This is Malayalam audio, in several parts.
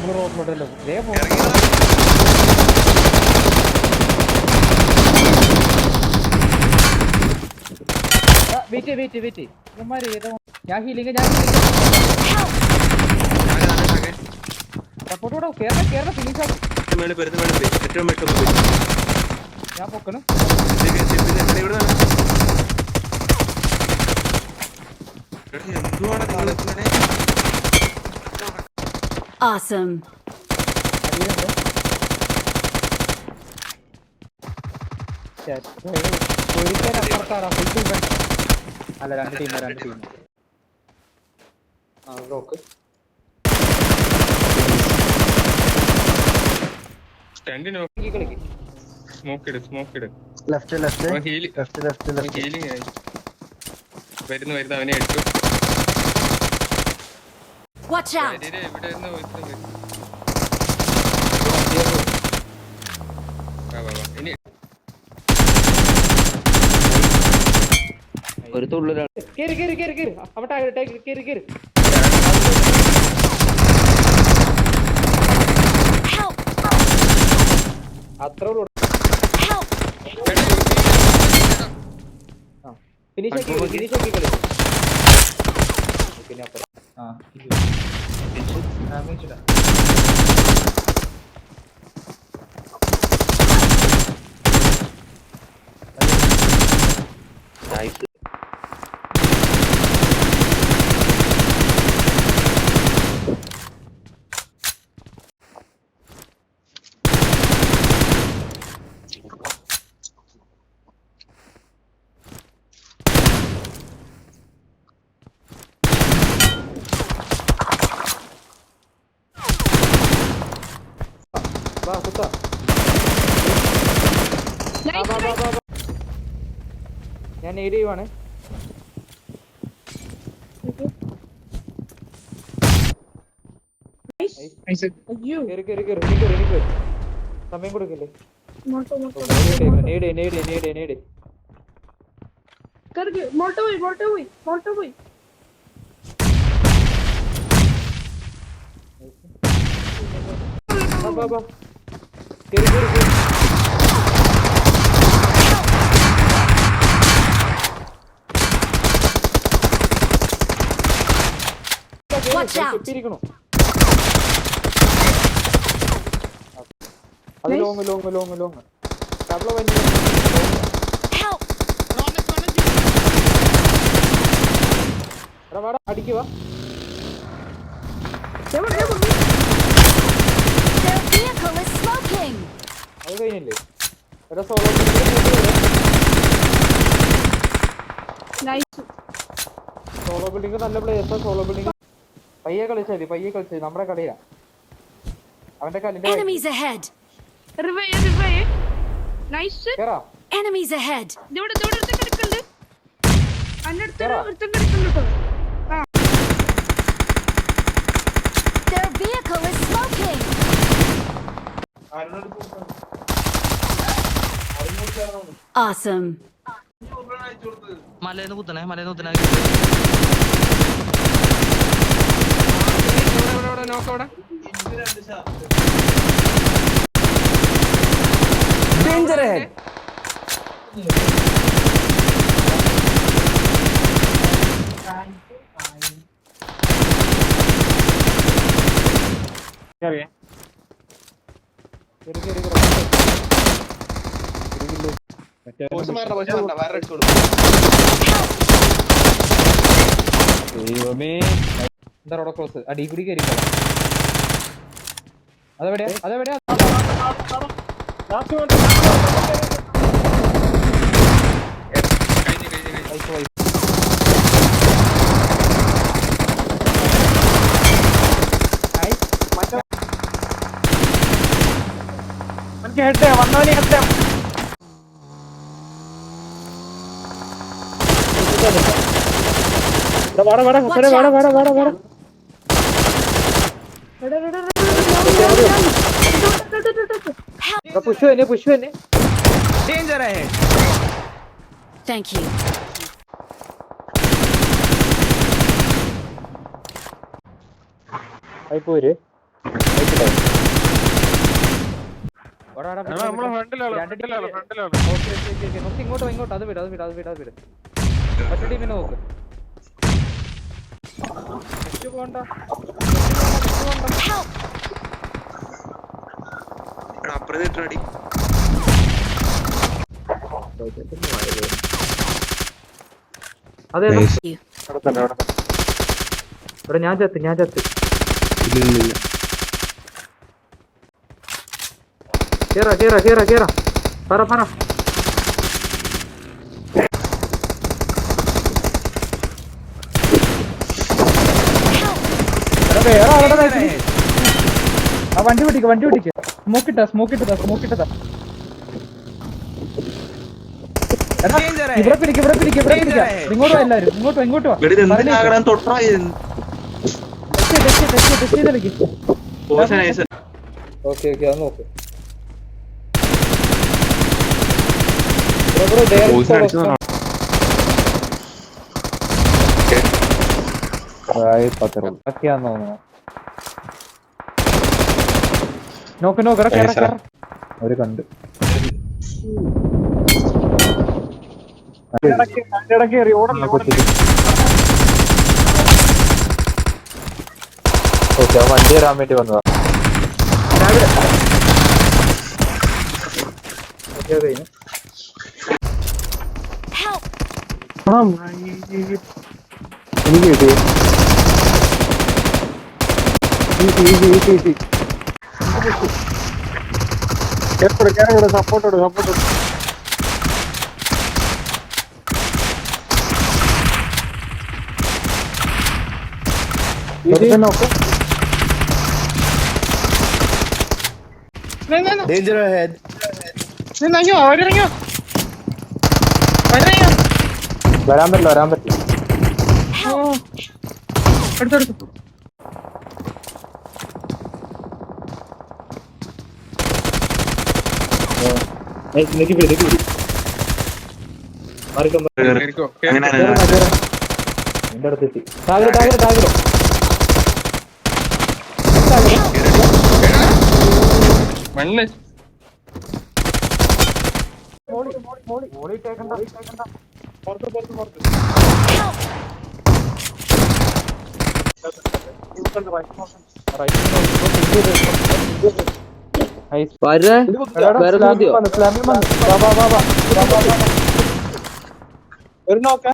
റോഡിലോട്ടല്ലോ വെയിറ്റ് ഞാൻ ഹീലിംഗ് സപ്പോർട്ടോടെ കേരള ഫിനിഷ് ആക്കി ഞാൻ പൊക്കണം Awesome. അല്ല രണ്ട് ടീം ബ്ലോക്ക് വരുന്നു അവനെ എടുത്തു. Watch out. ഒരു തുള്ളലാണ് അവിടെ കേറി അത്ര ഫിനിഷ് ആക്കി കളി പിന്നെ അപ്പുറം ഞാൻ ഏരിയയാണ് സമയം കൊടുക്കല്ലേ Watch out. അത് ലോങ് Help. അടിക്കുക Their vehicle is smoking. അത് കഴിഞ്ഞില്ലേ സോളോ ബിൽഡിംഗ് നല്ല പ്ലേയേഴ്സാ. സോളോ ബിൽഡിംഗ് പയ്യെ കളിച്ചാൽ നമ്മുടെ കളിയാ. അവന്റെ കളിന്റെ Enemies ahead. കേറാ Enemies ahead. Their vehicle is smoking. Awesome. മലയിന്ന് കുത്തണേ Danger ahead. എന്താ ക്രോസ് അടി കൂടി കയറി അതെവിടെയാ ഹെഡ് വന്നവന് ഹെഡ് പുഷ് തന്നെ ഡേഞ്ചർ ahead. Thank you. പോര് നമ്മളെ ഫ്രണ്ടിലാണ് ഇങ്ങോട്ടോ അത് വിട് മറ്റേ ടീമിനെ നോക്ക്. പോകണ്ട അപ്പുറത്തേടി അതെ You. ഇവിടെ ഞാൻ ചത്ത് കേറാ പറ വണ്ടി പിടിക്ക് സ്മോക്ക് ഇട്ടതാ ഇവിടെ പിടിക്ക ഇങ്ങോട്ട് വാ എല്ലാരും ഇങ്ങോട്ട് വാ ഓക്കെ അത് നോക്ക്. നോക്ക് അവര് കണ്ട് ഓക്കെ വണ്ടി തരാൻ വേണ്ടി വന്നതാ. Help! എനിക്ക് കിട്ടി സപ്പോർട്ട് നോക്ക്. Danger ahead. വരാൻ പറ്റില്ല. എന്റെ അടുത്തെത്തി. താഴെ മണ്ണ് ഒരു നോക്കാം.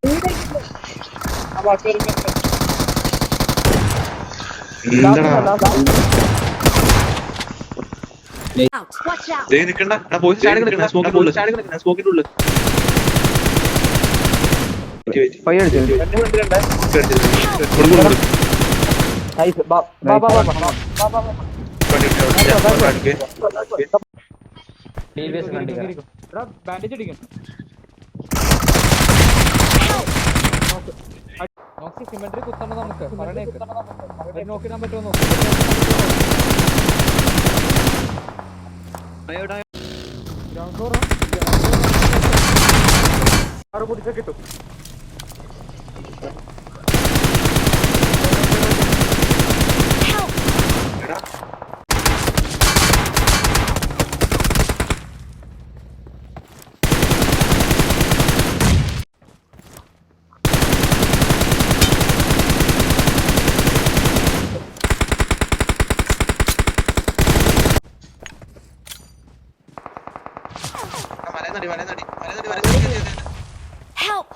Out. Watch out. നിക്കണ്ട സ്മോക്കിനുള്ളിൽ ബാൻഡേജ് അടിക്കണം. നോക്കി സിമെട്രി കുത്തണം നമുക്ക് പറയണേക്ക് നോക്കിടാൻ പറ്റുമോ കുടിച്ച കിട്ടും. Help!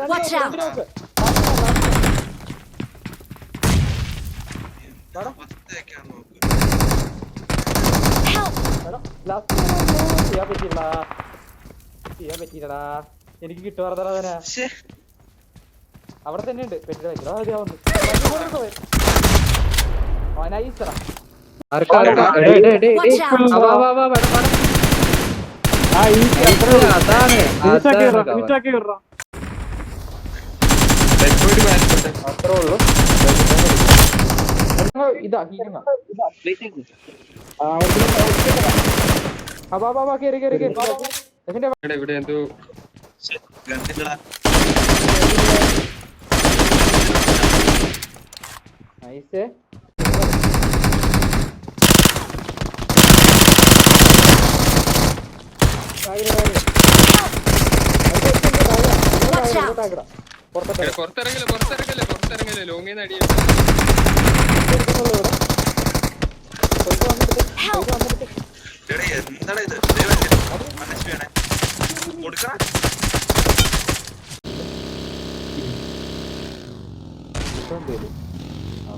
Watch out! Help! ചെയ്യാൻ പറ്റിയില്ലടാ. എനിക്ക് കിട്ടുവാർത്തടാ. അവിടെ തന്നെ ഉണ്ട്. ഇതാ ഇവിടെ എന്തോ നൈസേ. Watch out. പുറത്തിറങ്ങല്ലേ ലോങ്ങിന്ന് അടിയ Help. എന്താണ് ഇത് മനസ്സിലാണേ കൊടുക്കണം ആ